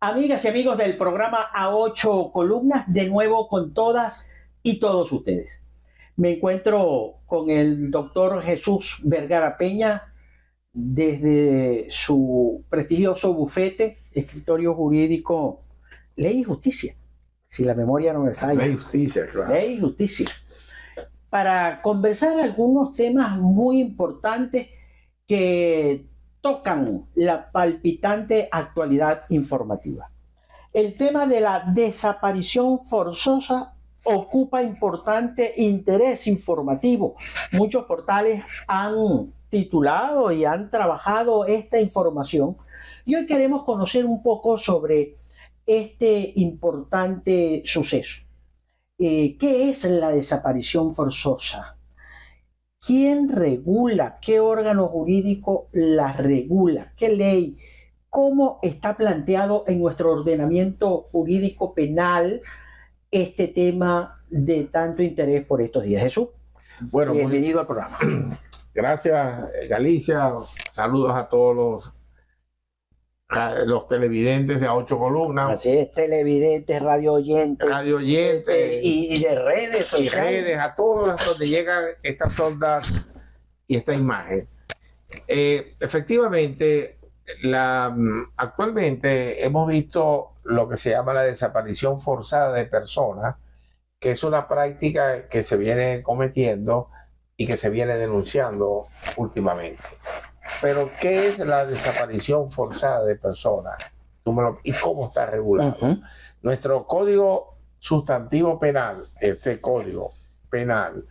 Amigas y amigos del programa A8 Columnas, de nuevo con todas y todos ustedes. Me encuentro con el doctor Jesús Vergara Peña desde su prestigioso bufete, escritorio jurídico Ley y Justicia, si la memoria no me falla. Ley y Justicia, claro. Ley y Justicia. Para conversar algunos temas muy importantes que tocan la palpitante actualidad informativa. El tema de la desaparición forzosa ocupa importante interés informativo. Muchos portales han titulado y han trabajado esta información y hoy queremos conocer un poco sobre este importante suceso. ¿Qué es la desaparición forzosa? ¿Quién regula? ¿Qué órgano jurídico la regula? ¿Qué ley? ¿Cómo está planteado en nuestro ordenamiento jurídico penal este tema de tanto interés por estos días? Jesús, bueno, bienvenido al programa. Gracias, Galicia. Saludos a todos los televidentes de A8 Columnas. Así es, televidentes, radio oyentes y de redes sociales. Y redes, a todos donde llegan estas ondas y esta imagen. Efectivamente, actualmente hemos visto lo que se llama la desaparición forzada de personas, que es una práctica que se viene cometiendo y que se viene denunciando últimamente. Pero, ¿qué es la desaparición forzada de personas? ¿Y cómo está regulado? Nuestro Código Sustantivo Penal, este Código Penal,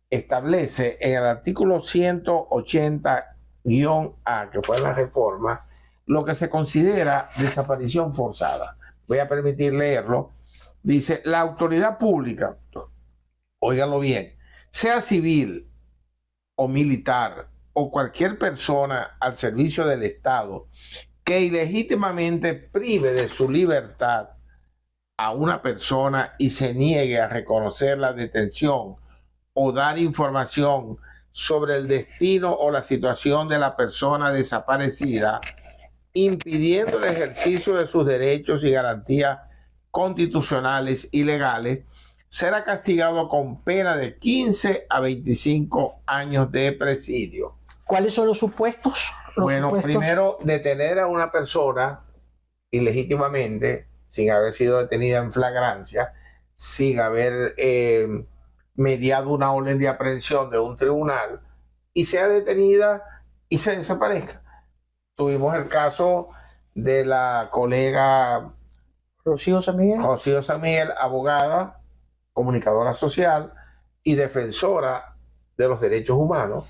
establece en el artículo 180-A, que fue la reforma, lo que se considera desaparición forzada. Voy a permitir leerlo. Dice: la autoridad pública, óiganlo bien, sea civil o militar, o cualquier persona al servicio del Estado que ilegítimamente prive de su libertad a una persona y se niegue a reconocer la detención o dar información sobre el destino o la situación de la persona desaparecida, impidiendo el ejercicio de sus derechos y garantías constitucionales y legales, será castigado con pena de 15 a 25 años de presidio. ¿Cuáles son los supuestos? Primero, detener a una persona ilegítimamente, sin haber sido detenida en flagrancia, sin haber mediado una orden de aprehensión de un tribunal, y sea detenida y se desaparezca. Tuvimos el caso de la colega Rocío San Miguel, abogada, comunicadora social y defensora de los derechos humanos.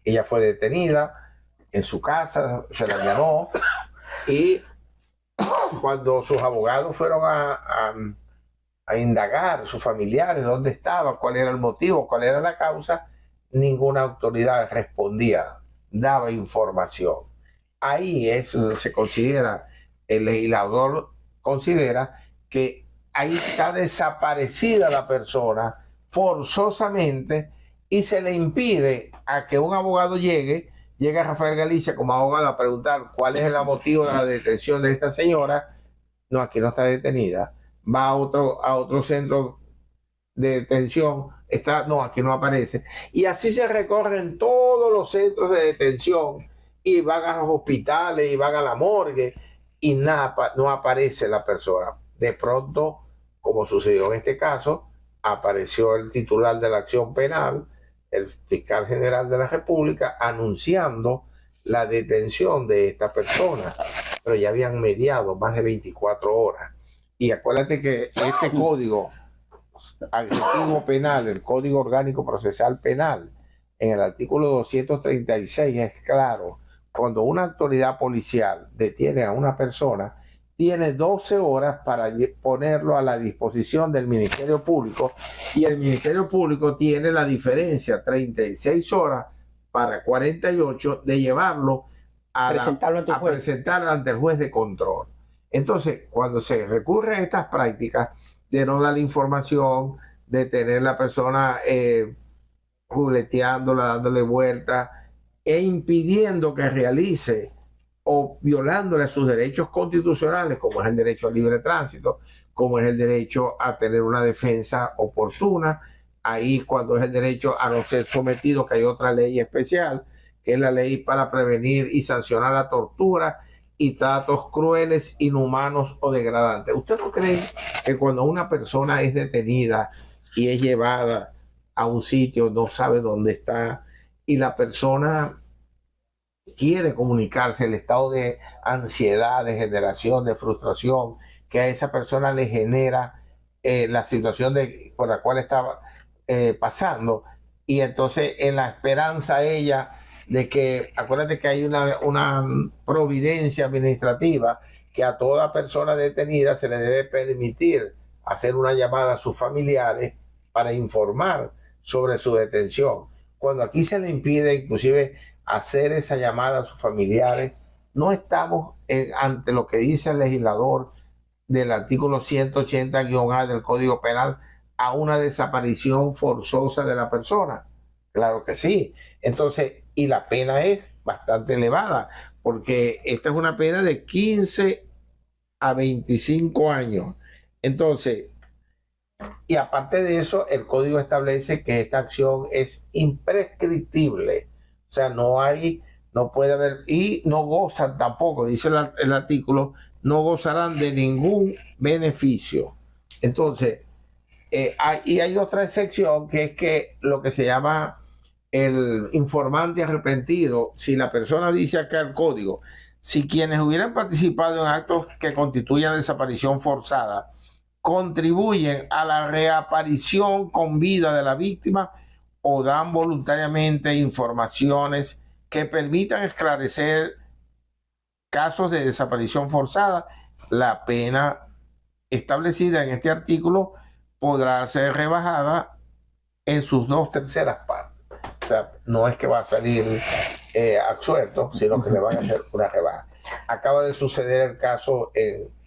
Ella fue detenida en su casa, se la allanó, y cuando sus abogados fueron a indagar, sus familiares, dónde estaba, cuál era el motivo, cuál era la causa, ninguna autoridad respondía, daba información. Ahí se considera, el legislador considera que ahí está desaparecida la persona forzosamente y se le impide a que un abogado llegue a Rafael Galicia como abogado a preguntar cuál es el motivo de la detención de esta señora. No, aquí no está detenida. Va a otro centro de detención. No, aquí no aparece. Y así se recorren todos los centros de detención y van a los hospitales y van a la morgue y nada, no aparece la persona. De pronto, como sucedió en este caso, apareció el titular de la acción penal, el fiscal general de la República, anunciando la detención de esta persona, pero ya habían mediado más de 24 horas. Y acuérdate que este código agresivo penal, el Código Orgánico Procesal Penal, en el artículo 236 es claro: cuando una autoridad policial detiene a una persona, tiene 12 horas para ponerlo a la disposición del Ministerio Público, y el Ministerio Público tiene la diferencia, 36 horas para 48, de llevarlo a presentar ante el juez de control. Entonces, cuando se recurre a estas prácticas de no dar información, de tener la persona jugueteándola, dándole vueltas e impidiendo que realice o violándole sus derechos constitucionales, como es el derecho al libre tránsito, como es el derecho a tener una defensa oportuna. Ahí cuando es el derecho a no ser sometido, que hay otra ley especial, que es la ley para prevenir y sancionar la tortura y tratos crueles, inhumanos o degradantes. ¿Usted no cree que cuando una persona es detenida y es llevada a un sitio, no sabe dónde está, y la persona quiere comunicarse, el estado de ansiedad, de generación, de frustración que a esa persona le genera la situación por la cual estaba pasando, y entonces en la esperanza ella de que, acuérdate que hay una providencia administrativa que a toda persona detenida se le debe permitir hacer una llamada a sus familiares para informar sobre su detención. Cuando aquí se le impide inclusive hacer esa llamada a sus familiares, no estamos ante lo que dice el legislador del artículo 180-A del Código Penal, a una desaparición forzosa de la persona. Claro que sí. Entonces, y la pena es bastante elevada, porque esta es una pena de 15 a 25 años. Entonces, y aparte de eso, el código establece que esta acción es imprescriptible. O sea, no puede haber, y no gozan tampoco, dice el artículo, no gozarán de ningún beneficio. Entonces, hay otra excepción, que es que lo que se llama el informante arrepentido. Si la persona dice acá el código, si quienes hubieran participado en actos que constituyan desaparición forzada contribuyen a la reaparición con vida de la víctima o dan voluntariamente informaciones que permitan esclarecer casos de desaparición forzada, la pena establecida en este artículo podrá ser rebajada en sus 2/3 partes. O sea, no es que va a salir absuelto, sino que le van a hacer una rebaja. Acaba de suceder el caso,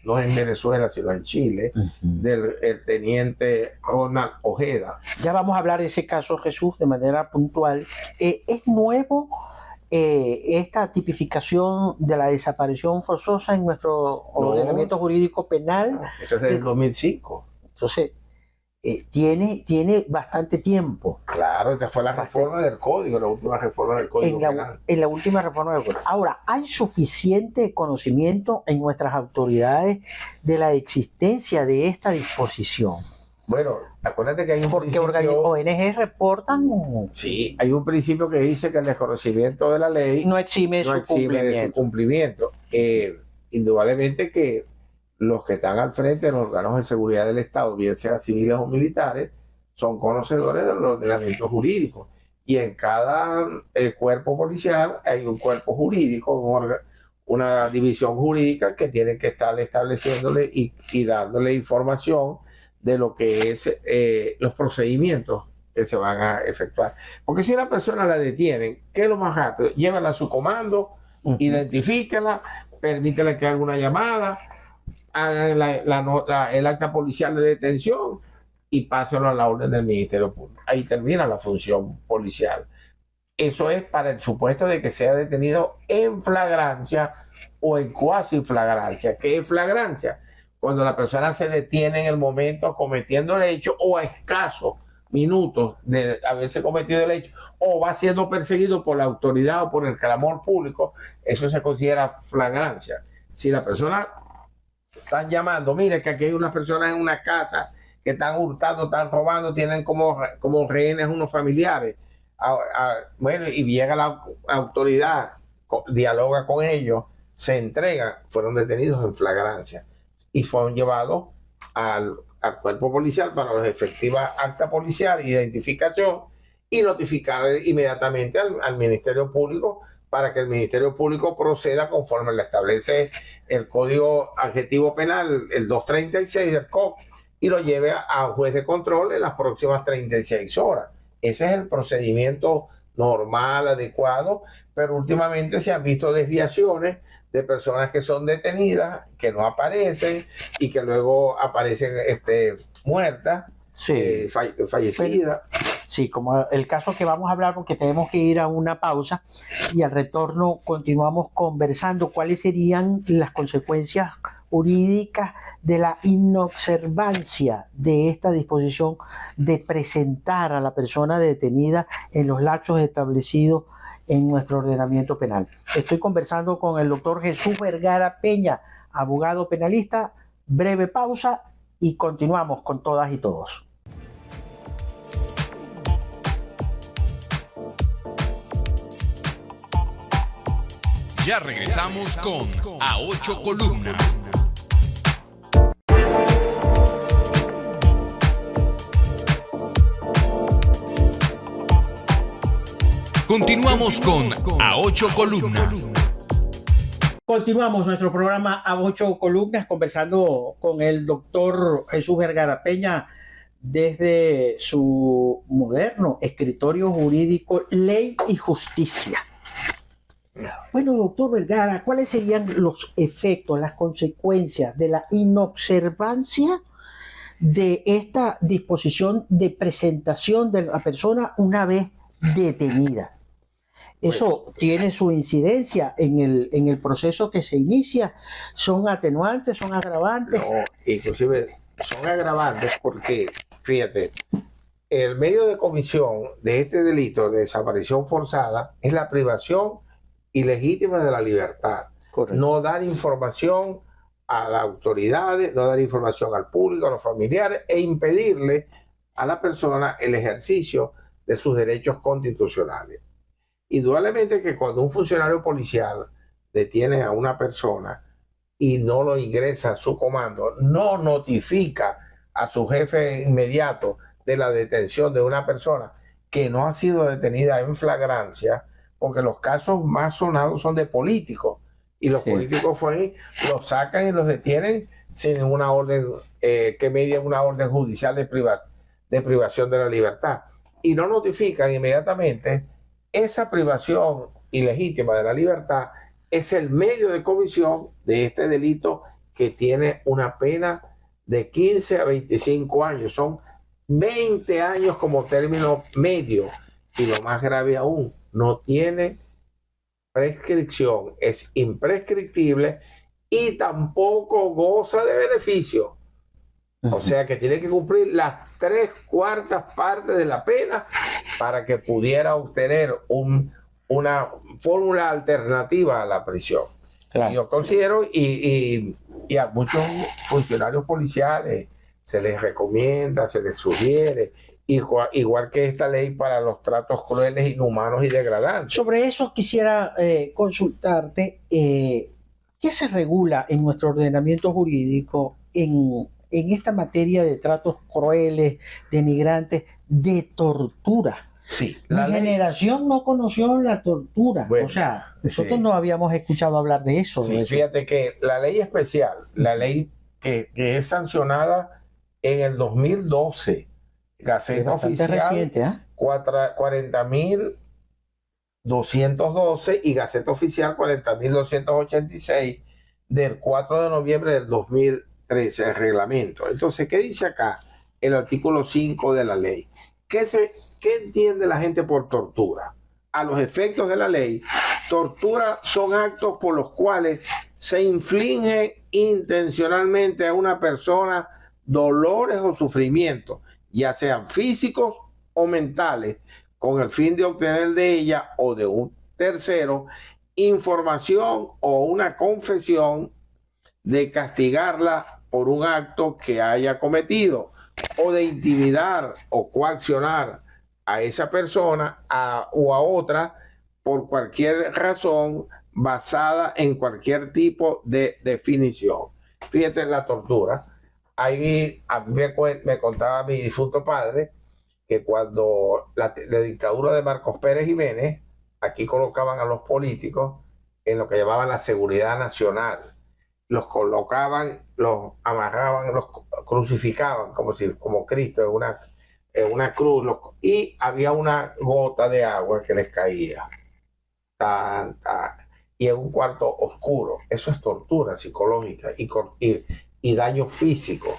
no en Venezuela, sino en Chile, del teniente Ronald Ojeda. Ya vamos a hablar de ese caso, Jesús, de manera puntual. ¿Es nuevo esta tipificación de la desaparición forzosa en nuestro ordenamiento jurídico penal? Eso es del 2005. Entonces, tiene bastante tiempo. Claro, esta fue la reforma del código, la última reforma del código penal. En la última reforma del código. Ahora, ¿hay suficiente conocimiento en nuestras autoridades de la existencia de esta disposición? Bueno, acuérdate que hay un principio... Porque ONG reportan... Sí, hay un principio que dice que el desconocimiento de la ley no exime de su cumplimiento. Indudablemente que los que están al frente de los órganos de seguridad del Estado, bien sean civiles o militares, son conocedores del ordenamiento jurídico. Y en cada cuerpo policial hay un cuerpo jurídico, una división jurídica que tiene que estar estableciéndole y dándole información de lo que es los procedimientos que se van a efectuar. Porque si una persona la detienen, ¿qué es lo más rápido? Llévala a su comando, identifíquela, permítela que haga una llamada, hagan el acta policial de detención y pásenlo a la orden del Ministerio Público. Ahí termina la función policial. Eso es para el supuesto de que sea detenido en flagrancia o en cuasi flagrancia. ¿Qué es flagrancia? Cuando la persona se detiene en el momento cometiendo el hecho o a escasos minutos de haberse cometido el hecho, o va siendo perseguido por la autoridad o por el clamor público, eso se considera flagrancia. Si la persona están llamando, mire que aquí hay unas personas en una casa que están hurtando, están robando, tienen como rehenes unos familiares, bueno, y llega la autoridad, dialoga con ellos, se entregan, fueron detenidos en flagrancia y fueron llevados al cuerpo policial para la efectiva acta policial, identificación y notificar inmediatamente al Ministerio Público para que el Ministerio Público proceda conforme le establece el Código Adjetivo Penal, el 236 del COP, y lo lleve a un juez de control en las próximas 36 horas. Ese es el procedimiento normal, adecuado, pero últimamente se han visto desviaciones de personas que son detenidas, que no aparecen y que luego aparecen muertas, sí. fallecidas. Sí, como el caso que vamos a hablar porque tenemos que ir a una pausa y al retorno continuamos conversando cuáles serían las consecuencias jurídicas de la inobservancia de esta disposición de presentar a la persona detenida en los lapsos establecidos en nuestro ordenamiento penal. Estoy conversando con el doctor Jesús Vergara Peña, abogado penalista. Breve pausa y continuamos con todas y todos. Ya regresamos con A Ocho Columnas. Continuamos con A Ocho Columnas. Continuamos nuestro programa A Ocho Columnas conversando con el doctor Jesús Vergara Peña desde su moderno escritorio jurídico Ley y Justicia. Bueno, doctor Vergara, ¿cuáles serían los efectos, las consecuencias de la inobservancia de esta disposición de presentación de la persona una vez detenida? Eso tiene su incidencia en el proceso que se inicia. ¿Son atenuantes, son agravantes? No, inclusive son agravantes porque, fíjate, el medio de comisión de este delito de desaparición forzada es la privación ilegítima de la libertad. Correcto. No dar información a las autoridades, no dar información al público, a los familiares e impedirle a la persona el ejercicio de sus derechos constitucionales. Indudablemente que cuando un funcionario policial detiene a una persona y no lo ingresa a su comando, no notifica a su jefe inmediato de la detención de una persona que no ha sido detenida en flagrancia, porque los casos más sonados son de políticos y los políticos los sacan y los detienen sin una orden que media una orden judicial de privación de la libertad y no notifican inmediatamente. Esa privación ilegítima de la libertad es el medio de comisión de este delito que tiene una pena de 15 a 25 años. Son 20 años como término medio. Y lo más grave aún, no tiene prescripción, es imprescriptible y tampoco goza de beneficio. O sea que tiene que cumplir las 3/4 partes de la pena para que pudiera obtener una fórmula alternativa a la prisión. Claro. Yo considero, y a muchos funcionarios policiales se les recomienda, se les sugiere, igual que esta ley para los tratos crueles, inhumanos y degradantes. Sobre eso quisiera consultarte, ¿qué se regula en nuestro ordenamiento jurídico en esta materia de tratos crueles, denigrantes, de tortura? Sí, Mi generación no conoció la tortura. Bueno, o sea, nosotros no habíamos escuchado hablar de eso. Sí, fíjate que la ley especial, la ley que es sancionada en el 2012, Gaceta Oficial reciente, 40.212 y Gaceta Oficial 40.286 del 4 de noviembre del 2013, el reglamento. Entonces, ¿qué dice acá el artículo 5 de la ley? ¿Qué entiende la gente por tortura? A los efectos de la ley, tortura son actos por los cuales se inflige intencionalmente a una persona dolores o sufrimientos, ya sean físicos o mentales, con el fin de obtener de ella o de un tercero información o una confesión de castigarla por un acto que haya cometido, o de intimidar o coaccionar a esa persona o a otra por cualquier razón basada en cualquier tipo de definición. Fíjate en la tortura. Ahí a mí me contaba mi difunto padre que cuando la dictadura de Marcos Pérez Jiménez, aquí colocaban a los políticos en lo que llamaban la seguridad nacional. Los colocaban, los amarraban, los crucificaban como Cristo en una cruz, y había una gota de agua que les caía. Y en un cuarto oscuro. Eso es tortura psicológica y daño físico.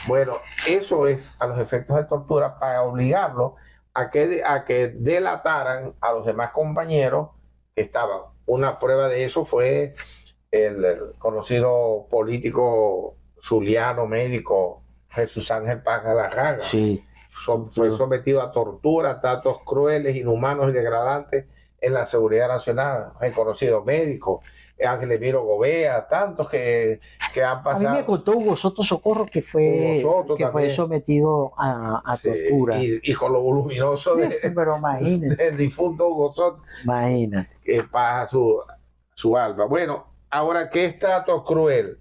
Bueno, eso es a los efectos de tortura para obligarlo a que delataran a los demás compañeros que estaban. Una prueba de eso fue el conocido político zuliano, médico, Jesús Ángel Paz Galarraga. Sí. Fue sometido a tortura, tratos crueles, inhumanos y degradantes en la seguridad nacional. Reconocido médico, Ángel Emiro Gobea, tantos que han pasado. A mí me contó Hugo Soto Socorro que fue sometido a tortura. Y con lo voluminoso pero imagínate, del difunto Hugo Soto. Imagínate. Que pasa su alma. Bueno, ahora, ¿qué es trato cruel?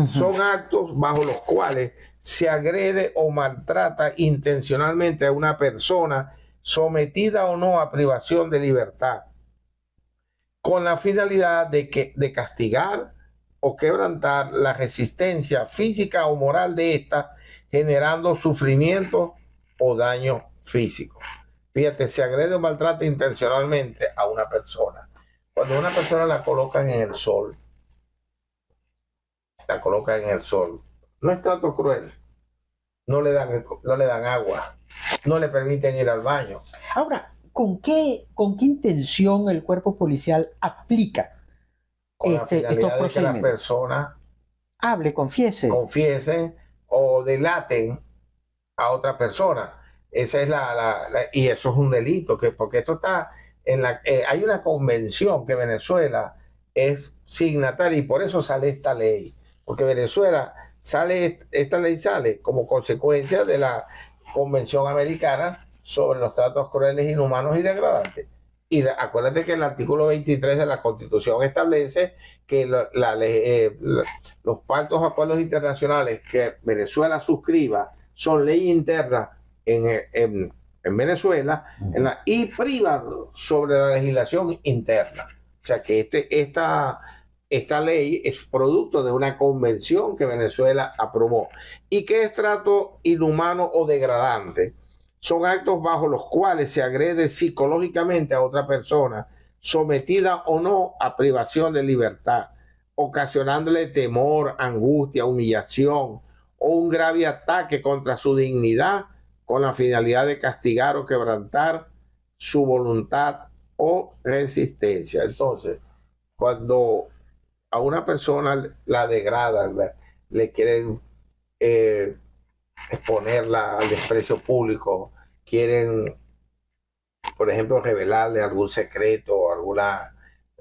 Son actos bajo los cuales se agrede o maltrata intencionalmente a una persona, sometida o no a privación de libertad, con la finalidad de castigar o quebrantar la resistencia física o moral de ésta, generando sufrimiento o daño físico. Fíjate, se agrede o maltrata intencionalmente a una persona. Cuando una persona la colocan en el sol, no es trato cruel. No le dan agua, no le permiten ir al baño. Ahora, ¿con qué intención el cuerpo policial aplica con la finalidad de que las personas confiesen o delaten a otra persona? Esa es y eso es un delito, porque esto está hay una convención que Venezuela es signataria y por eso sale esta ley, porque Venezuela esta ley sale como consecuencia de la Convención Americana sobre los tratos crueles, inhumanos y degradantes. Y acuérdate que el artículo 23 de la Constitución establece que los pactos, acuerdos internacionales que Venezuela suscriba son ley interna en Venezuela y privan sobre la legislación interna. O sea que esta ley es producto de una convención que Venezuela aprobó. ¿Y qué es trato inhumano o degradante? Son actos bajo los cuales se agrede psicológicamente a otra persona, sometida o no a privación de libertad, ocasionándole temor, angustia, humillación o un grave ataque contra su dignidad con la finalidad de castigar o quebrantar su voluntad o resistencia. Entonces, cuando a una persona la degradan, le quieren exponerla al desprecio público, quieren, por ejemplo, revelarle algún secreto, alguna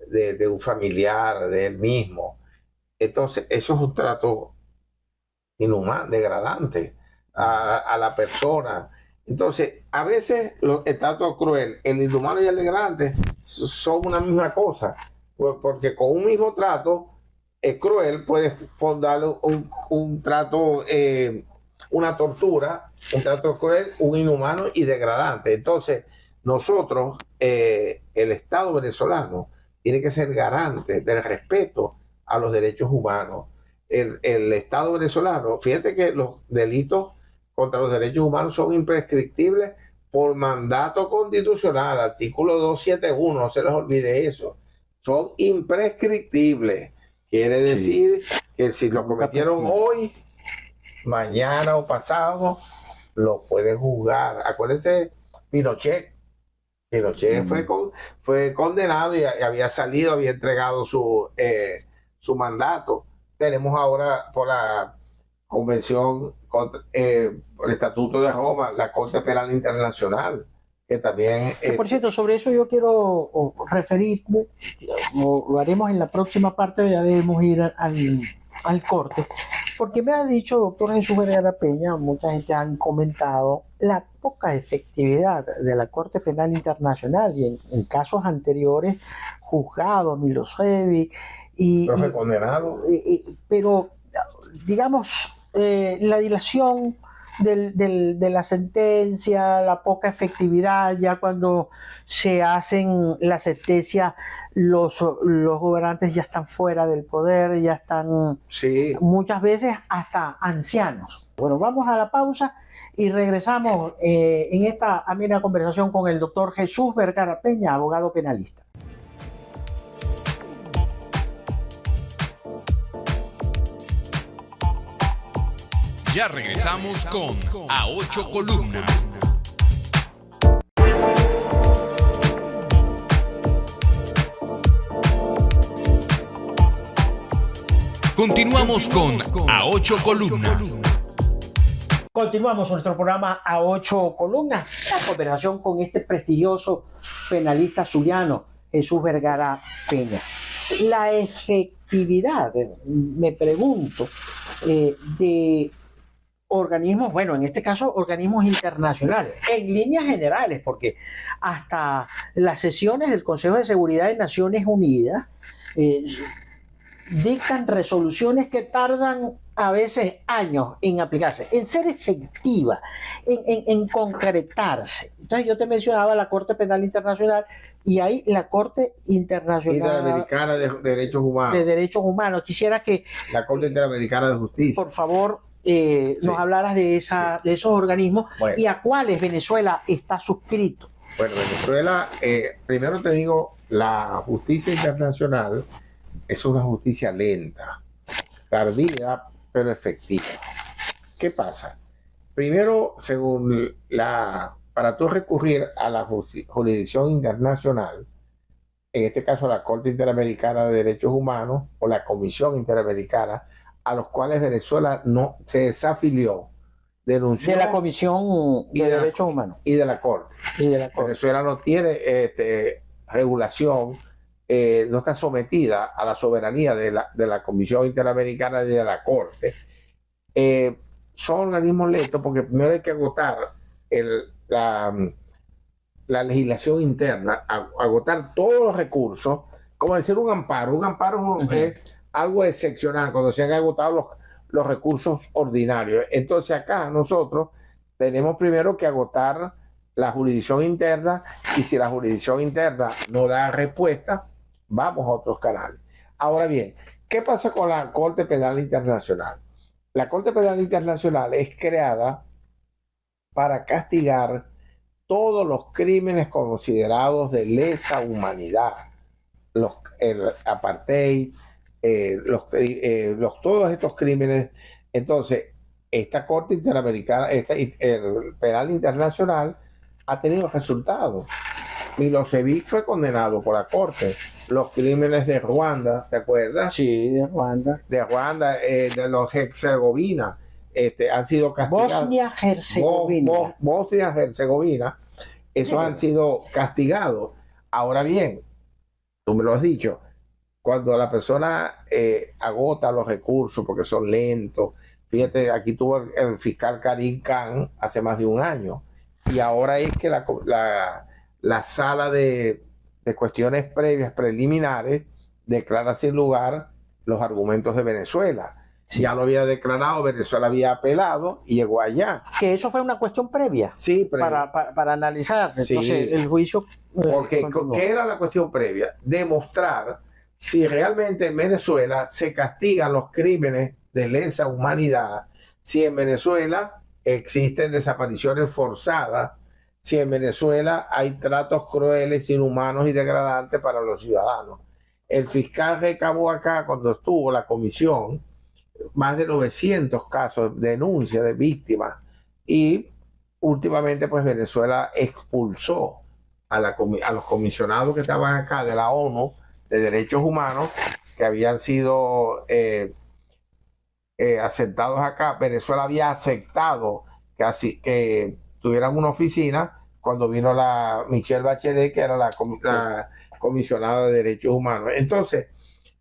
de un familiar, de él mismo. Entonces, eso es un trato inhumano, degradante a la persona. Entonces, a veces el trato cruel, el inhumano y el degradante son una misma cosa, porque con un mismo trato cruel puedes darle un trato, una tortura, un trato cruel, un inhumano y degradante. Entonces, nosotros, el Estado venezolano, tiene que ser garante del respeto a los derechos humanos. El Estado venezolano, fíjate que los delitos contra los derechos humanos son imprescriptibles por mandato constitucional, artículo 271, no se les olvide eso. Son imprescriptibles. Quiere decir que si lo cometieron hoy, mañana o pasado, lo pueden juzgar. Acuérdense, Pinochet fue condenado y había salido, había entregado su mandato. Tenemos ahora por la Convención, por el Estatuto de Roma, la Corte Penal Internacional, que también... por cierto, sobre eso yo quiero referirme, lo haremos en la próxima parte, ya debemos ir al corte, porque me ha dicho doctor Jesús Vergara Peña, mucha gente han comentado la poca efectividad de la Corte Penal Internacional y en casos anteriores juzgado Milosevic pero fue condenado. Pero digamos, la dilación de la sentencia, la poca efectividad, ya cuando se hacen la sentencia, los gobernantes ya están fuera del poder, ya están muchas veces hasta ancianos. Bueno, vamos a la pausa y regresamos en esta amena conversación con el doctor Jesús Vergara Peña, abogado penalista. Ya regresamos con A Ocho Columnas. Continuamos con A Ocho Columnas. Continuamos nuestro programa A Ocho Columnas, la conversación con este prestigioso penalista zuliano, Jesús Vergara Peña. La efectividad, me pregunto, de organismos, bueno, en este caso organismos internacionales, en líneas generales, porque hasta las sesiones del Consejo de Seguridad de Naciones Unidas dictan resoluciones que tardan a veces años en aplicarse, en ser efectiva, en concretarse. Entonces yo te mencionaba la Corte Penal Internacional y hay la Corte Internacional Interamericana de Derechos Humanos. de Derechos Humanos. Quisiera que, La Corte Interamericana de Justicia. por favor, nos hablaras de esos organismos, bueno, y a cuáles Venezuela está suscrito. Bueno, Venezuela, primero te digo, la justicia internacional es una justicia lenta, tardía, pero efectiva. ¿Qué pasa? Primero, para tú recurrir a la jurisdicción internacional, en este caso la Corte Interamericana de Derechos Humanos o la Comisión Interamericana, a los cuales Venezuela no se desafilió, denunció. De la Comisión de Derechos Humanos. Y de la Corte. Venezuela no tiene regulación, no está sometida a la soberanía de la Comisión Interamericana y de la Corte. Son organismos lentos porque primero hay que agotar la legislación interna, agotar todos los recursos, como decir un amparo. Un amparo es algo excepcional, cuando se han agotado los recursos ordinarios. Entonces acá nosotros tenemos primero que agotar la jurisdicción interna, y si la jurisdicción interna no da respuesta, vamos a otros canales. Ahora bien, ¿qué pasa con la Corte Penal Internacional? La Corte Penal Internacional es creada para castigar todos los crímenes considerados de lesa humanidad, el apartheid, todos estos crímenes. Entonces, esta Corte Interamericana, el Penal Internacional, ha tenido resultados. Milosevic fue condenado por la Corte. Los crímenes de Ruanda, ¿te acuerdas? Sí, de Ruanda. De los Herzegovina, han sido castigados. Bosnia-Herzegovina, esos han sido castigados. Ahora bien, tú me lo has dicho, cuando la persona agota los recursos porque son lentos, fíjate, aquí tuvo el fiscal Karim Khan hace más de un año, y ahora es que la sala de cuestiones previas, preliminares, declara sin lugar los argumentos de Venezuela. Sí. Ya lo había declarado, Venezuela había apelado y llegó allá. Que eso fue una cuestión previa. Sí, previa. Para analizar. Entonces, sí, el juicio. Porque, ¿qué era la cuestión previa? Demostrar si realmente en Venezuela se castigan los crímenes de lesa humanidad, si en Venezuela existen desapariciones forzadas, si en Venezuela hay tratos crueles, inhumanos y degradantes para los ciudadanos. El fiscal recabó acá, cuando estuvo la comisión, más de 900 casos de denuncia de víctimas, y últimamente pues Venezuela expulsó a los comisionados que estaban acá de la ONU de Derechos Humanos, que habían sido aceptados acá. Venezuela había aceptado que tuvieran una oficina cuando vino la Michelle Bachelet, que era la comisionada de Derechos Humanos. Entonces,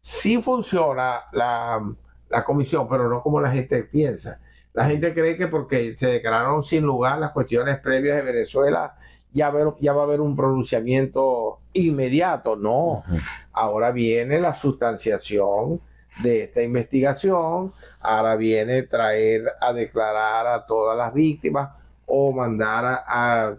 sí funciona la comisión, pero no como la gente piensa. La gente cree que porque se declararon sin lugar las cuestiones previas de Venezuela, ya va a haber un pronunciamiento inmediato. No, ahora viene la sustanciación de esta investigación, ahora viene traer a declarar a todas las víctimas o mandar a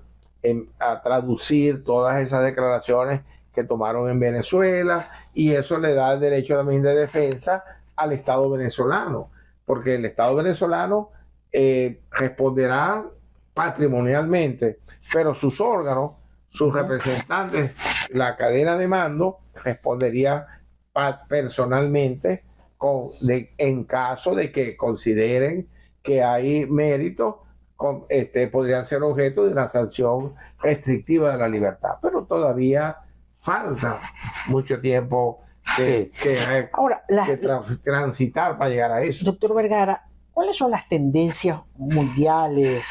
traducir todas esas declaraciones que tomaron en Venezuela, y eso le da el derecho también de defensa al Estado venezolano, porque el Estado venezolano responderá patrimonialmente, pero sus órganos, sus representantes, la cadena de mando, respondería personalmente en caso de que consideren que hay méritos, podrían ser objeto de una sanción restrictiva de la libertad. Pero todavía falta mucho tiempo Ahora, transitar para llegar a eso. doctor Vergara, ¿cuáles son las tendencias mundiales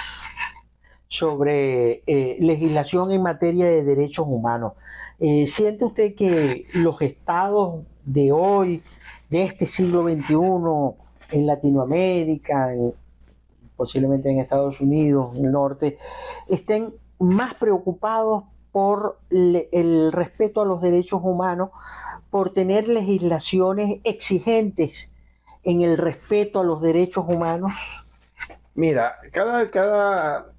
sobre legislación en materia de derechos humanos? ¿Siente usted que los estados de hoy, de este siglo XXI, en Latinoamérica, posiblemente en Estados Unidos, en el norte, estén más preocupados por el respeto a los derechos humanos, por tener legislaciones exigentes en el respeto a los derechos humanos? Mira, cada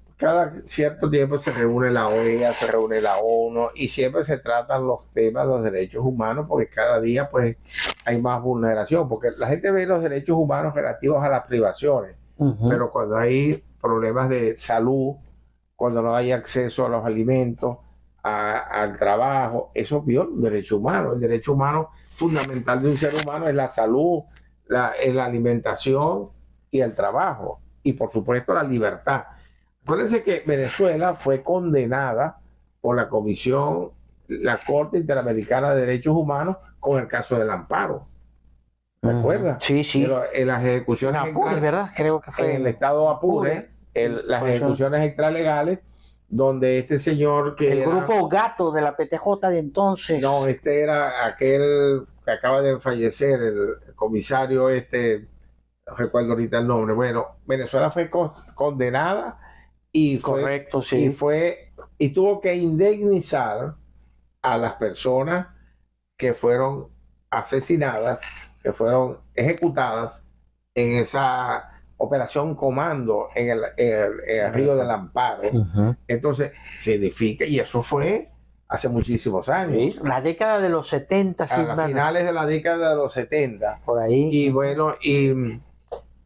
cierto tiempo se reúne la OEA, se reúne la ONU y siempre se tratan los temas de los derechos humanos porque cada día pues hay más vulneración, porque la gente ve los derechos humanos relativos a las privaciones, pero cuando hay problemas de salud, cuando no hay acceso a los alimentos, al trabajo, eso viola un derecho humano. El derecho humano fundamental de un ser humano es la salud, la alimentación y el trabajo, y por supuesto la libertad. Acuérdense que Venezuela fue condenada por la Comisión, la Corte Interamericana de Derechos Humanos, con el caso del amparo. ¿Te acuerdas? Sí, sí. Pero en las ejecuciones Apure, ¿verdad? Creo que fue en el estado Apure, las ejecuciones extralegales, donde este señor que el grupo Gato de la PTJ de entonces. No, este era aquel que acaba de fallecer, el comisario no recuerdo ahorita el nombre. Bueno, Venezuela fue condenada y correcto, sí. Y tuvo que indemnizar a las personas que fueron asesinadas, que fueron ejecutadas en esa operación Comando en el Río del Amparo. Entonces, significa, y eso fue hace muchísimos años. Sí, la década de los 70. A finales de la década de los 70. Por ahí. Y bueno,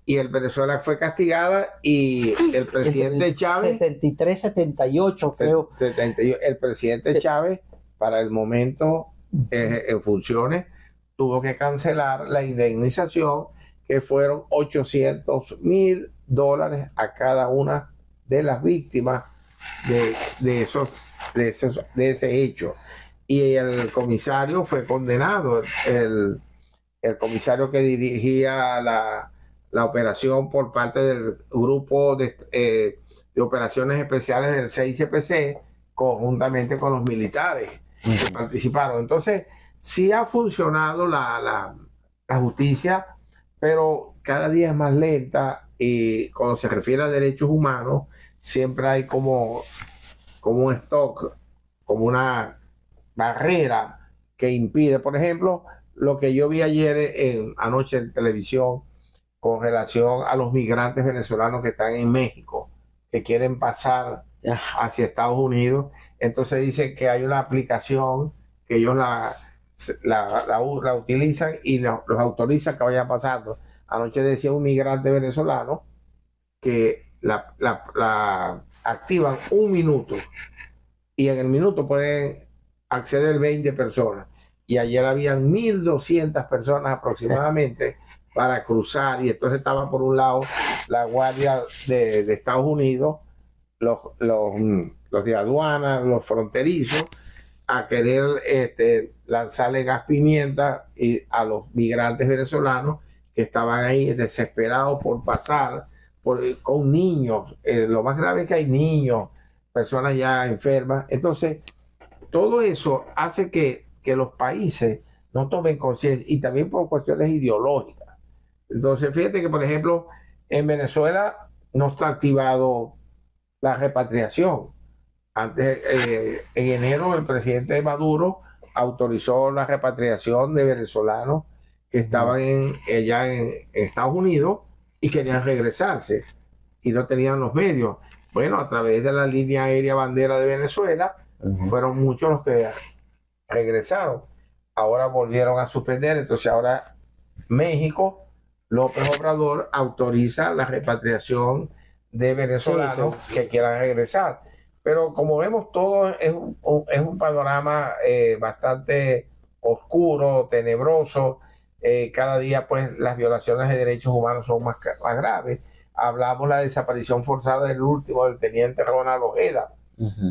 y el Venezuela fue castigada y el presidente Chávez... 73, 78 creo. El presidente Chávez, para el momento en funciones, tuvo que cancelar la indemnización, que fueron $800,000 a cada una de las víctimas de ese hecho. Y el comisario fue condenado, el comisario que dirigía la operación por parte del grupo de operaciones especiales del CICPC, conjuntamente con los militares que participaron. Entonces, sí ha funcionado la justicia, pero cada día es más lenta, y cuando se refiere a derechos humanos siempre hay como un stock, como una barrera que impide. Por ejemplo, lo que yo vi ayer anoche en televisión con relación a los migrantes venezolanos que están en México, que quieren pasar hacia Estados Unidos. Entonces dicen que hay una aplicación que ellos la utilizan y los autorizan que vayan pasando. Anoche decía un migrante venezolano que la activan 1 minuto y en el minuto pueden acceder 20 personas. Y ayer habían 1.200 personas aproximadamente para cruzar, y entonces estaba por un lado la Guardia de Estados Unidos, los de aduana, los fronterizos, a querer lanzarle gas pimienta a los migrantes venezolanos que estaban ahí desesperados por pasar con niños. Lo más grave es que hay niños, personas ya enfermas. Entonces, todo eso hace que los países no tomen conciencia, y también por cuestiones ideológicas. Entonces, fíjate que, por ejemplo, en Venezuela no está activado la repatriación. Antes, en enero, el presidente Maduro autorizó la repatriación de venezolanos que estaban allá en Estados Unidos y querían regresarse y no tenían los medios. Bueno, a través de la línea aérea bandera de Venezuela, fueron muchos los que regresaron. Ahora volvieron a suspender. Entonces ahora México, López Obrador, autoriza la repatriación de venezolanos que quieran regresar. Pero como vemos, todo es un panorama bastante oscuro, tenebroso. Cada día pues las violaciones de derechos humanos son más graves. Hablamos la desaparición forzada del último, del teniente Ronald Ojeda.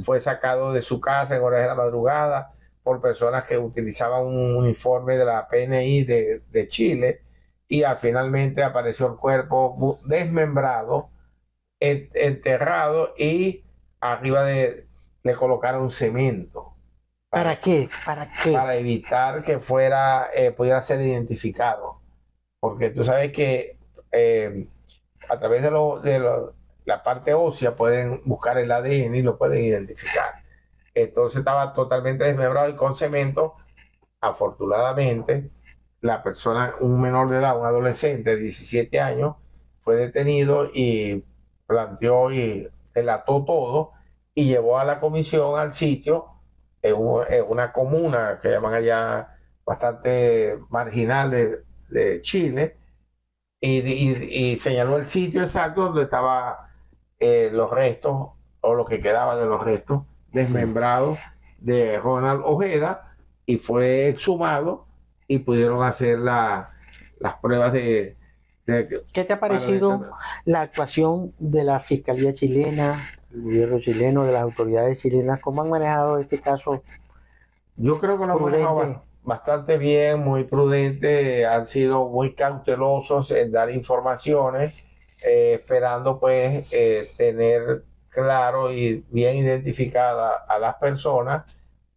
Fue sacado de su casa en horas de la madrugada, por personas que utilizaban un uniforme de la PNI de Chile, y finalmente apareció el cuerpo desmembrado, enterrado, y arriba le colocaron cemento. ¿Para qué? ¿Para qué? Para evitar que pudiera ser identificado. Porque tú sabes que a través de la parte ósea pueden buscar el ADN y lo pueden identificar. Entonces estaba totalmente desmembrado y con cemento. Afortunadamente, la persona, un menor de edad, un adolescente de 17 años, fue detenido y planteó y delató todo y llevó a la comisión al sitio en una comuna que llaman allá bastante marginal de Chile, y señaló el sitio exacto donde estaban los restos, o lo que quedaba de los restos desmembrados de Ronald Ojeda, y fue exhumado y pudieron hacer las pruebas de... ¿Qué te ha parecido la actuación de la Fiscalía chilena, el gobierno chileno, de las autoridades chilenas? ¿Cómo han manejado este caso? Yo creo que lo han manejado bastante bien, muy prudente, han sido muy cautelosos en dar informaciones, esperando pues tener claro y bien identificada a las personas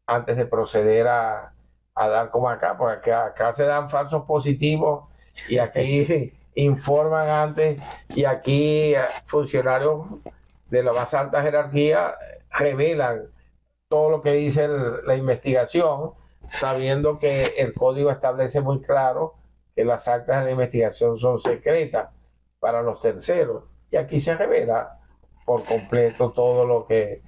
antes de proceder a dar como acá, porque acá se dan falsos positivos y aquí informan antes, y aquí funcionarios de la más alta jerarquía revelan todo lo que dice la investigación, sabiendo que el código establece muy claro que las actas de la investigación son secretas para los terceros, y aquí se revela por completo todo lo que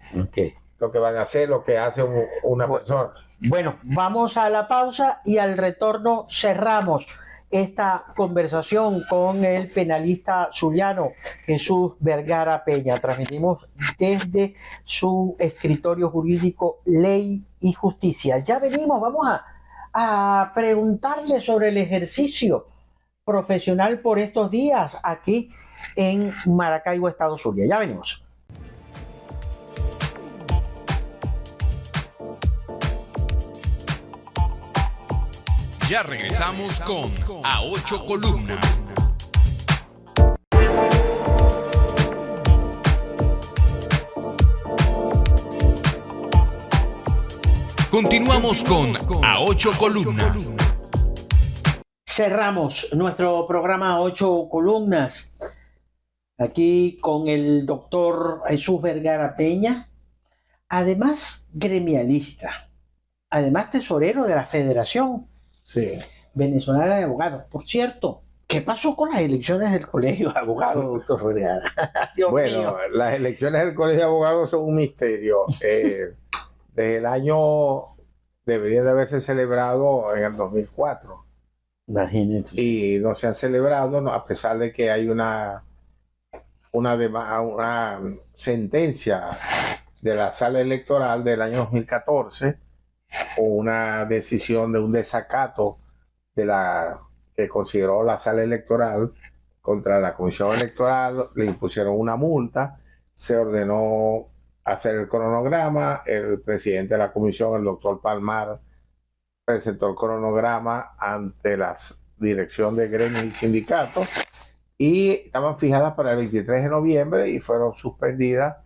van a hacer, lo que hace una persona. Bueno, vamos a la pausa y al retorno cerramos esta conversación con el penalista zuliano Jesús Vergara Peña. Transmitimos desde su escritorio jurídico Ley y Justicia. Ya venimos, vamos a preguntarle sobre el ejercicio profesional por estos días aquí en Maracaibo, Estado Zulia. Ya venimos. Ya regresamos con A Ocho Columnas. Continuamos con A Ocho Columnas. Cerramos nuestro programa A Ocho Columnas aquí con el doctor Jesús Vergara Peña, además gremialista, además tesorero de la Federación Venezolana de Abogados. Por cierto, ¿qué pasó con las elecciones del Colegio de Abogados, doctor Vergara? Bueno, mío. Las elecciones del Colegio de Abogados son un misterio. Desde el año debería de haberse celebrado en el 2004. Imagínate. Y no se han celebrado, a pesar de que hay una sentencia de la sala electoral del año 2014, o una decisión de un desacato que consideró la sala electoral contra la comisión electoral. Le impusieron una multa, se ordenó hacer el cronograma, el presidente de la comisión, el doctor Palmar, presentó el cronograma ante la dirección de gremios y sindicatos, y estaban fijadas para el 23 de noviembre y fueron suspendidas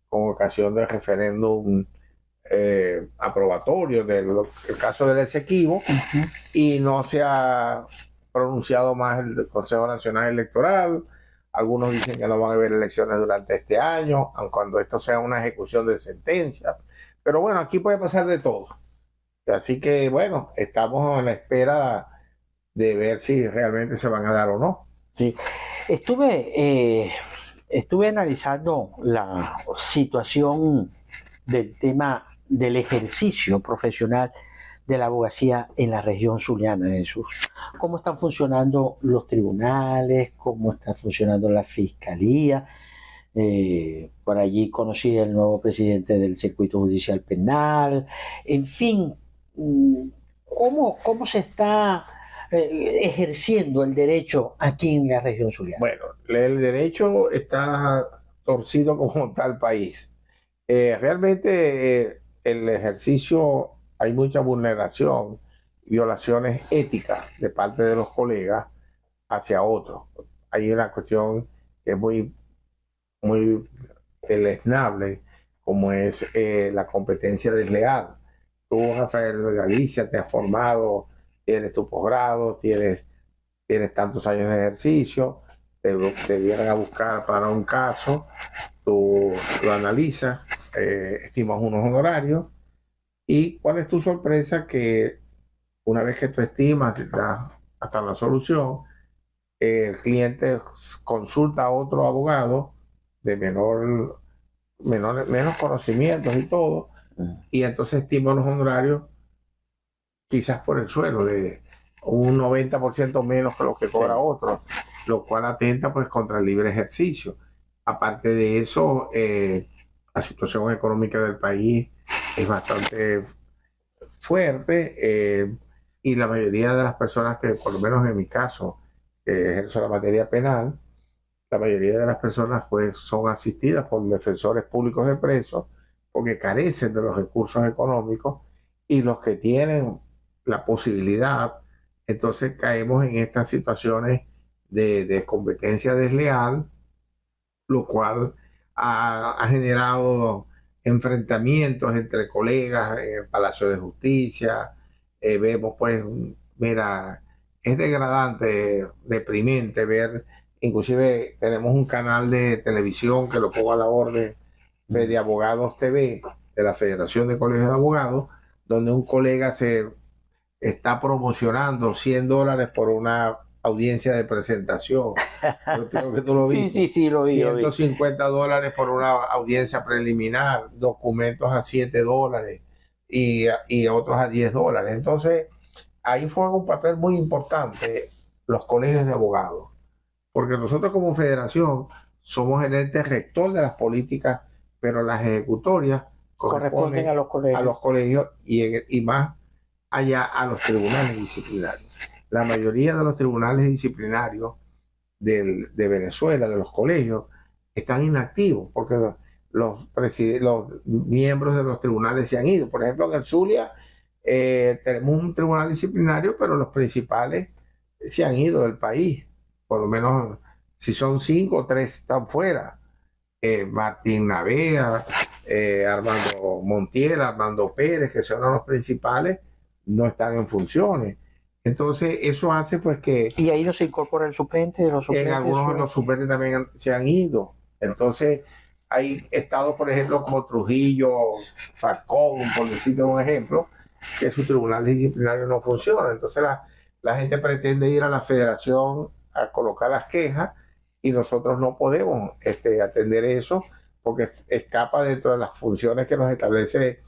con ocasión del referéndum aprobatorio del caso del Esequibo, y no se ha pronunciado más el Consejo Nacional Electoral. Algunos dicen que no van a haber elecciones durante este año, aun cuando esto sea una ejecución de sentencia. Pero bueno, aquí puede pasar de todo. Así que bueno, estamos en la espera de ver si realmente se van a dar o no. Sí, estuve analizando la situación del tema del ejercicio profesional de la abogacía en la región zuliana, Jesús. ¿Cómo están funcionando los tribunales? ¿Cómo está funcionando la fiscalía? Por allí conocí al nuevo presidente del Circuito Judicial Penal. En fin, ¿cómo se está ejerciendo el derecho aquí en la región zuliana? Bueno, el derecho está torcido como tal país. Realmente el ejercicio hay mucha vulneración, violaciones éticas de parte de los colegas hacia otros. Hay una cuestión que es muy deleznable, como es la competencia desleal. Tú, Rafael de Galicia, te has formado, tienes tu posgrado, tienes tantos años de ejercicio, te vienen a buscar para un caso, tú lo analizas, estimas unos honorarios, y cuál es tu sorpresa que una vez que tú estimas hasta la solución, el cliente consulta a otro abogado de menos conocimientos y todo, y entonces estima unos honorarios quizás por el suelo de un 90% menos que lo que cobra otro, lo cual atenta pues contra el libre ejercicio. Aparte de eso, la situación económica del país es bastante fuerte, y la mayoría de las personas que, por lo menos en mi caso, que ejerzo la materia penal, la mayoría de las personas pues son asistidas por defensores públicos de presos porque carecen de los recursos económicos, y los que tienen la posibilidad, entonces caemos en estas situaciones de competencia desleal, lo cual ha generado enfrentamientos entre colegas en el Palacio de Justicia. Vemos pues, mira, es degradante, deprimente ver, inclusive tenemos un canal de televisión que lo pongo a la orden de Abogados TV, de la Federación de Colegios de Abogados, donde un colega se está promocionando $100 por una audiencia de presentación. Yo creo que tú lo viste. Sí, lo vi. $150 por una audiencia preliminar, documentos a $7 y otros a $10. Entonces, ahí juega un papel muy importante los colegios de abogados, porque nosotros como federación somos el ente rector de las políticas, pero las ejecutorias corresponden a los colegios y más allá a los tribunales disciplinarios. La mayoría de los tribunales disciplinarios de Venezuela, de los colegios, están inactivos porque los miembros de los tribunales se han ido. Por ejemplo, en el Zulia tenemos un tribunal disciplinario, pero los principales se han ido del país. Por lo menos, si son 5 o 3 están fuera. Martín Navea, Armando Montiel, Armando Pérez, que son los principales, no están en funciones. Entonces, eso hace pues que... Y ahí no se incorpora el suplente de los suplentes. En algunos de los suplentes también se han ido. Entonces, hay estados, por ejemplo, como Trujillo, Falcón, por decirte un ejemplo, que su tribunal disciplinario no funciona. Entonces, la gente pretende ir a la federación a colocar las quejas, y nosotros no podemos atender eso porque escapa dentro de las funciones que nos establece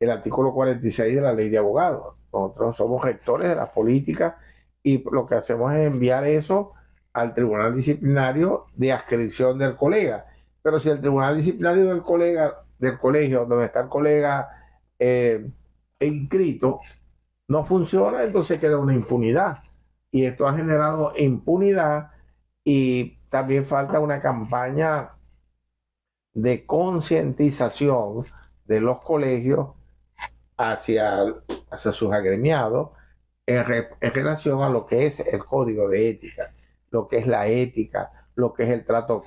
el artículo 46 de la ley de abogados. Nosotros somos rectores de las políticas y lo que hacemos es enviar eso al tribunal disciplinario de adscripción del colega. Pero si el tribunal disciplinario del colegio, donde está el colega inscrito, no funciona, entonces queda una impunidad. Y esto ha generado impunidad, y también falta una campaña de concientización de los colegios hacia sus agremiados en relación a lo que es el código de ética, lo que es la ética, lo que es el trato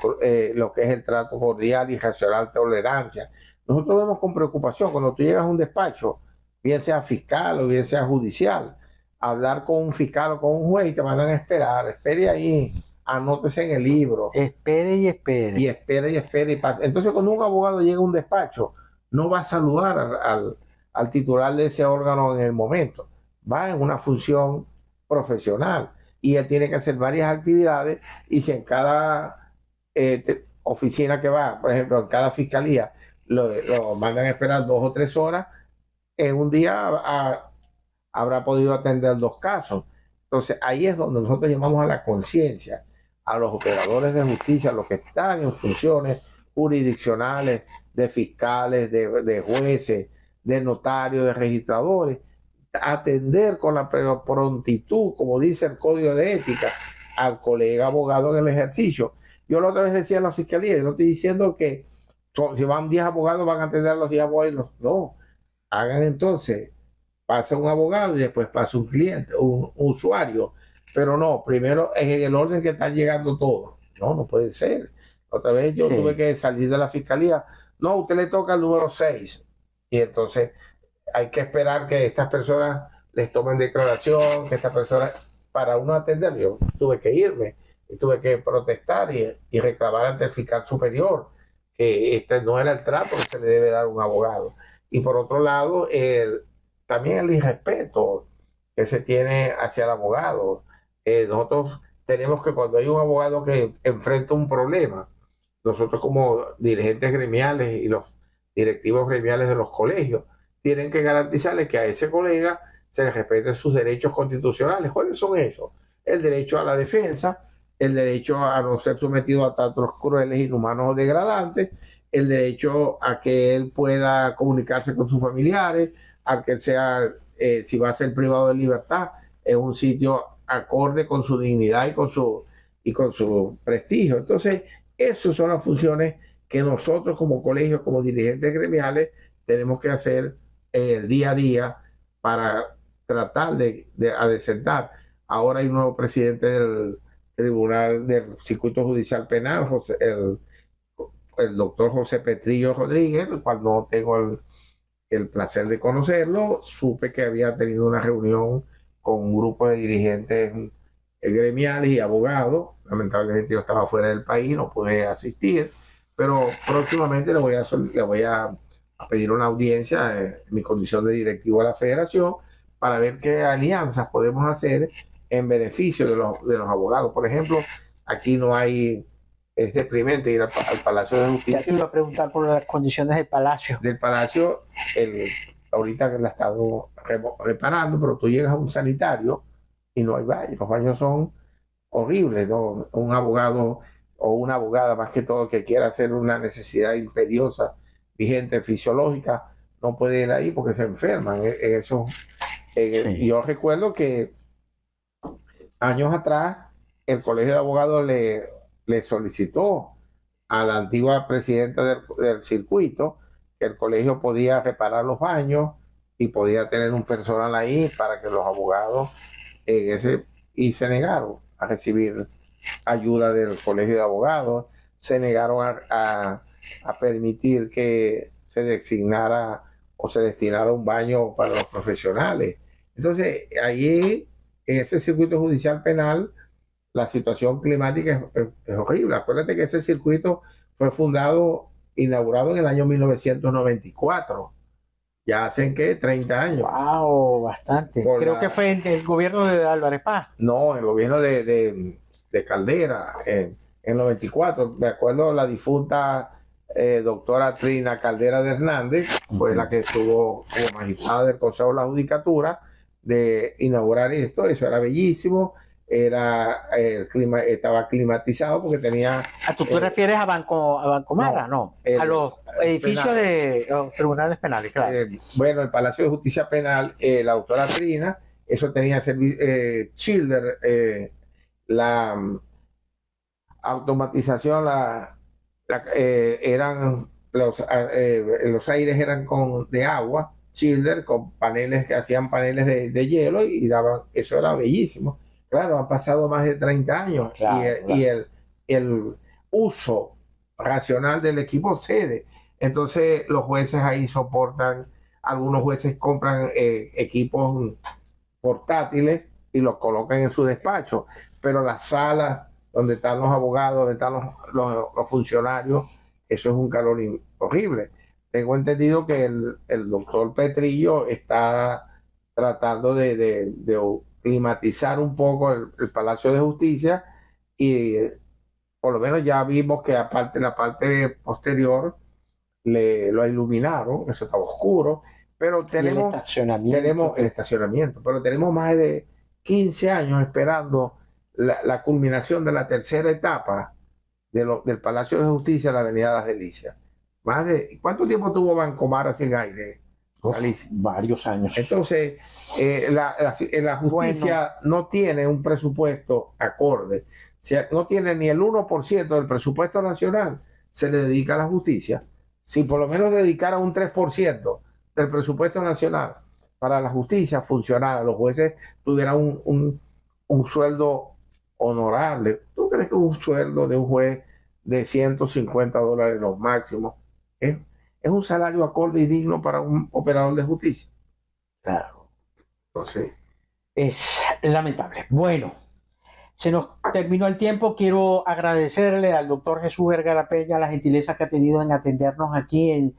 cordial y racional tolerancia. Nosotros vemos con preocupación cuando tú llegas a un despacho, bien sea fiscal o bien sea judicial, hablar con un fiscal o con un juez, y te mandan a esperar, espere ahí, anótese en el libro. Espere y espere. Y espere y espere y pasa. Entonces, cuando un abogado llega a un despacho, no va a saludar al titular de ese órgano en el momento. Va en una función profesional y él tiene que hacer varias actividades, y si en cada oficina que va, por ejemplo, en cada fiscalía, lo mandan a esperar 2 o 3 horas, en un día habrá podido atender 2 casos. Entonces, ahí es donde nosotros llamamos a la conciencia, a los operadores de justicia, a los que están en funciones jurisdiccionales, de fiscales, de jueces, de notarios, de registradores, atender con la prontitud, como dice el Código de Ética, al colega abogado en el ejercicio. Yo la otra vez decía en la fiscalía, yo no estoy diciendo que si van 10 abogados van a atender a los 10 abogados, no, hagan entonces pasa un abogado y después pasa un cliente, un usuario. Pero no, primero es en el orden que están llegando todos. No, no puede ser. Otra vez yo Sí. tuve que salir de la fiscalía. No, a usted le toca el número 6. Y entonces hay que esperar que estas personas les tomen declaración, que estas personas, para uno atender, yo tuve que irme y tuve que protestar y reclamar ante el fiscal superior que este no era el trato que se le debe dar a un abogado. Y por otro lado, también el irrespeto que se tiene hacia el abogado. Nosotros tenemos que, cuando hay un abogado que enfrenta un problema, nosotros como dirigentes gremiales y los directivos gremiales de los colegios, tienen que garantizarle que a ese colega se le respeten sus derechos constitucionales. ¿Cuáles son esos? El derecho a la defensa, el derecho a no ser sometido a tratos crueles, inhumanos o degradantes, el derecho a que él pueda comunicarse con sus familiares, a que sea, si va a ser privado de libertad, en un sitio acorde con su dignidad y con su prestigio. Entonces, esas son las funciones que nosotros como colegios, como dirigentes gremiales, tenemos que hacer en el día a día para tratar de adecentar. Ahora hay un nuevo presidente del Tribunal del Circuito Judicial Penal, el doctor José Petrillo Rodríguez, el cual no tengo el placer de conocerlo. Supe que había tenido una reunión con un grupo de dirigentes gremiales y abogados. Lamentablemente yo estaba fuera del país, no pude asistir, pero próximamente le voy a pedir una audiencia en mi condición de directivo de la federación para ver qué alianzas podemos hacer en beneficio de los abogados. Por ejemplo, aquí no hay, es deprimente ir al Palacio de Ya Justicia. te iba a preguntar por las condiciones del palacio. Del Palacio, ahorita que la estamos reparando, pero tú llegas a un sanitario y no hay baños. Los baños son horribles, ¿no? Un abogado o una abogada, más que todo, que quiera hacer una necesidad imperiosa, vigente, fisiológica, no puede ir ahí porque se enferman. Eso, Sí. yo recuerdo que años atrás el Colegio de Abogados le solicitó a la antigua presidenta del circuito que el colegio podía reparar los baños y podía tener un personal ahí para que los abogados y se negaron a recibir ayuda del Colegio de Abogados, se negaron a permitir que se designara o se destinara un baño para los profesionales. Entonces, allí, en ese circuito judicial penal, la situación climática es horrible. Acuérdate que ese circuito fue inaugurado en el año 1994. Ya hacen, ¿qué? 30 años. Wow, bastante. Creo que fue en el gobierno de Álvarez Paz. No, el gobierno de Caldera, en 94. Me acuerdo la difunta doctora Trina Caldera de Hernández, fue la que estuvo como magistrada del Consejo de la Judicatura de inaugurar esto. Eso era bellísimo. El clima estaba climatizado porque tenía. ¿Tú te refieres a Bancomara? No, a los edificios penal. de los tribunales penales, claro. Bueno, el Palacio de Justicia Penal, la doctora Trina, eso tenía chiller, la automatización, eran los aires eran de agua, chiller, con paneles que hacían paneles de hielo y daban, eso era bellísimo. Claro, han pasado más de 30 años y el uso racional del equipo cede. Entonces los jueces ahí soportan, algunos jueces compran equipos portátiles y los colocan en su despacho, pero las salas donde están los abogados, donde están los funcionarios, eso es un calor horrible. Tengo entendido que el doctor Petrillo está tratando de climatizar un poco el Palacio de Justicia y por lo menos ya vimos que aparte la parte posterior lo iluminaron, eso estaba oscuro, pero tenemos el estacionamiento, pero tenemos más de 15 años esperando la culminación de la tercera etapa del Palacio de Justicia de la Avenida Las Delicias. ¿Cuánto tiempo tuvo Bancomara sin aire? Varios años. Entonces, la justicia no tiene un presupuesto acorde. No tiene ni el 1% del presupuesto nacional, se le dedica a la justicia. Si por lo menos dedicara un 3% del presupuesto nacional para la justicia funcionara, los jueces tuvieran un sueldo honorable. ¿Tú crees que un sueldo de un juez de $150 los máximos es un salario acorde y digno para un operador de justicia? Claro. Entonces, es lamentable. Bueno, se nos terminó el tiempo. Quiero agradecerle al doctor Jesús Vergara Peña la gentileza que ha tenido en atendernos aquí en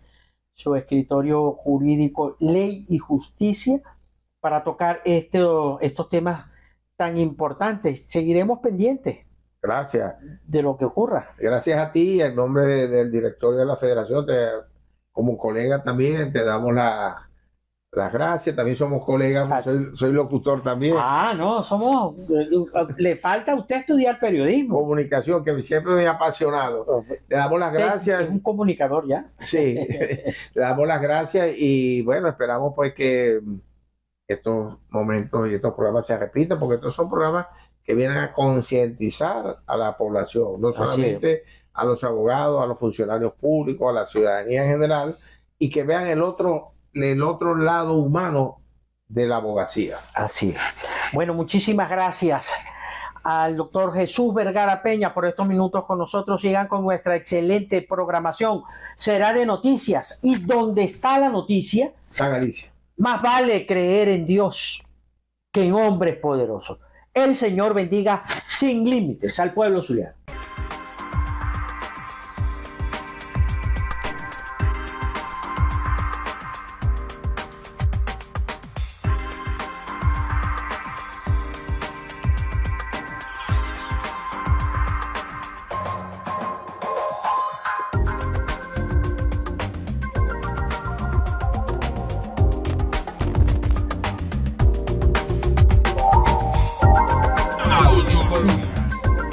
su escritorio jurídico Ley y Justicia para tocar estos temas tan importantes. Seguiremos pendientes gracias. de lo que ocurra. Gracias a ti, en nombre del directorio de la federación, como colega también, te damos las gracias. También somos colegas, soy locutor también. No, le falta a usted estudiar periodismo. Comunicación, que siempre me ha apasionado. Le damos las gracias. Es un comunicador ya. Sí, le damos las gracias y bueno, esperamos pues que estos momentos y estos programas se repitan, porque estos son programas que vienen a concientizar a la población, no solamente a los abogados, a los funcionarios públicos, a la ciudadanía en general, y que vean el otro lado humano de la abogacía. Así es. Bueno, muchísimas gracias al doctor Jesús Vergara Peña por estos minutos con nosotros. Sigan con nuestra excelente programación. Será de noticias. Y donde está la noticia, Está Galicia. Más vale creer en Dios que en hombres poderosos. El Señor bendiga sin límites al pueblo zuliano.